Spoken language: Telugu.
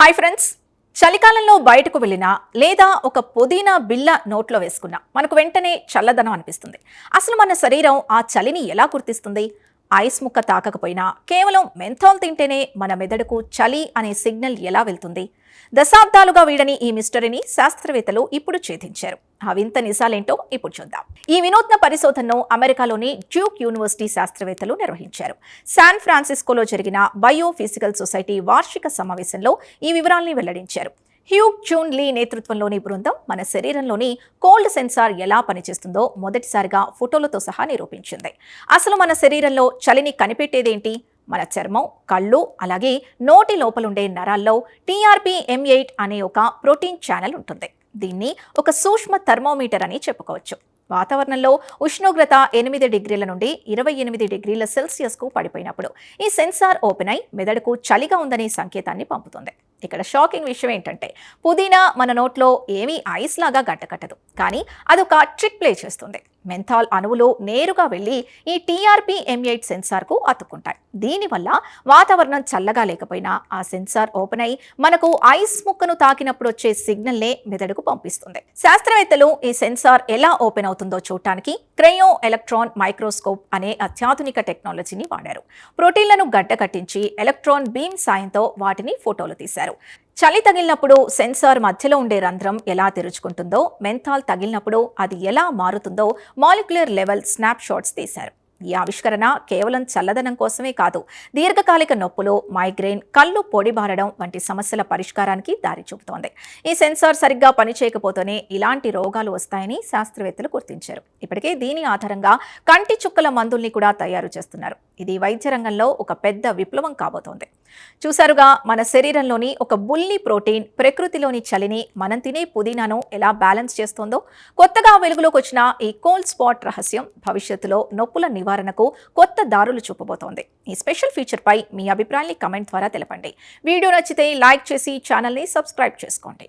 హాయ్ ఫ్రెండ్స్, చలికాలంలో బయటకు వెళ్ళినా లేదా ఒక పుదీనా బిళ్ళ నోట్లో వేసుకున్నా మనకు వెంటనే చల్లదనం అనిపిస్తుంది. అసలు మన శరీరం ఆ చలిని ఎలా గుర్తిస్తుంది? ఐస్ ముక్క తాకకపోయినా కేవలం మెంథాల్ తింటేనే మన మెదడుకు చలి అనే సిగ్నల్ ఎలా వెళ్తుంది? దశాబ్దాలుగా వీడని ఈ మిస్టరీని శాస్త్రవేత్తలు ఇప్పుడు ఛేదించారు. ఆ వింత నిజాలేంటో ఇప్పుడు చూద్దాం. ఈ వినూత్న పరిశోధనను అమెరికాలోని డ్యూక్ యూనివర్సిటీ శాస్త్రవేత్తలు నిర్వహించారు. శాన్ ఫ్రాన్సిస్కోలో జరిగిన బయోఫిజికల్ సొసైటీ వార్షిక సమావేశంలో ఈ వివరాల్ని వెల్లడించారు. హ్యూగ్ జూన్ లీ నేతృత్వంలోని బృందం మన శరీరంలోని కోల్డ్ సెన్సార్ ఎలా పనిచేస్తుందో మొదటిసారిగా ఫోటోలతో సహా నిరూపించింది. అసలు మన శరీరంలో చలిని కనిపెట్టేదేంటి? మన చర్మం, కళ్ళు, అలాగే నోటి లోపలుండే నరాల్లో TRPM8 అనే ఒక ప్రోటీన్ ఛానల్ ఉంటుంది. దీన్ని ఒక సూక్ష్మ థర్మోమీటర్ అని చెప్పుకోవచ్చు. వాతావరణంలో ఉష్ణోగ్రత 8 డిగ్రీల నుండి 28 డిగ్రీల సెల్సియస్కు పడిపోయినప్పుడు ఈ సెన్సార్ ఓపెన్ అయి మెదడుకు చలిగా ఉందనే సంకేతాన్ని పంపుతుంది. ఇక్కడ షాకింగ్ విషయం ఏంటంటే పుదీనా మన నోట్లో ఏమీ ఐస్ లాగా గడ్డకట్టదు, కానీ అదొక ట్రిక్ ప్లే చేస్తుంది. మెంథాల్ అణువులు నేరుగా వెళ్లి ఈ TRPM8 సెన్సార్కు అతుక్కుంటాయి. దీనివల్ల వాతావరణం చల్లగా లేకపోయినా ఆ సెన్సార్ ఓపెన్ అయి మనకు ఐస్ ముక్కను తాకినప్పుడు వచ్చే సిగ్నల్నే మెదడుకు పంపిస్తుంది. శాస్త్రవేత్తలు ఈ సెన్సార్ ఎలా ఓపెన్ అవుతుందో చూడటానికి క్రయో ఎలక్ట్రాన్ మైక్రోస్కోప్ అనే అత్యాధునిక టెక్నాలజీని వాడారు. ప్రోటీన్లను గడ్డకట్టించి ఎలక్ట్రాన్ బీమ్ సాయంతో వాటిని ఫోటోలు తీశారు. చలి తగిలినప్పుడు సెన్సార్ మధ్యలో ఉండే రంధ్రం ఎలా తెరుచుకుంటుందో, మెంథాల్ తగిలినప్పుడు అది ఎలా మారుతుందో మాలిక్యులర్ లెవెల్ స్నాప్ షాట్స్ తీశారు. ఈ ఆవిష్కరణ కేవలం చల్లదనం కోసమే కాదు, దీర్ఘకాలిక నొప్పులు, మైగ్రెయిన్, కళ్ళు పొడిబారడం వంటి సమస్యల పరిష్కారానికి దారి చూపుతోంది. ఈ సెన్సార్ సరిగ్గా పనిచేయకపోతేనే ఇలాంటి రోగాలు వస్తాయని శాస్త్రవేత్తలు గుర్తించారు. ఇప్పటికే దీని ఆధారంగా కంటి చుక్కల మందుల్ని కూడా తయారు చేస్తున్నారు. ఇది వైద్య రంగంలో ఒక పెద్ద విప్లవం కాబోతోంది. చూసారుగా, మన శరీరంలోని ఒక బుల్లి ప్రోటీన్ ప్రకృతిలోని చలిని మనం తినే పుదీనాను ఎలా బ్యాలెన్స్ చేస్తోందో. కొత్తగా వెలుగులోకి వచ్చిన ఈ కోల్డ్ స్పాట్ రహస్యం భవిష్యత్తులో నొప్పుల నివారణకు కొత్త దారులు చూపబోతోంది. ఈ స్పెషల్ ఫీచర్ పై మీ అభిప్రాయాన్ని కమెంట్ ద్వారా తెలపండి. వీడియో నచ్చితే లైక్ చేసి ఛానల్ని సబ్స్క్రైబ్ చేసుకోండి.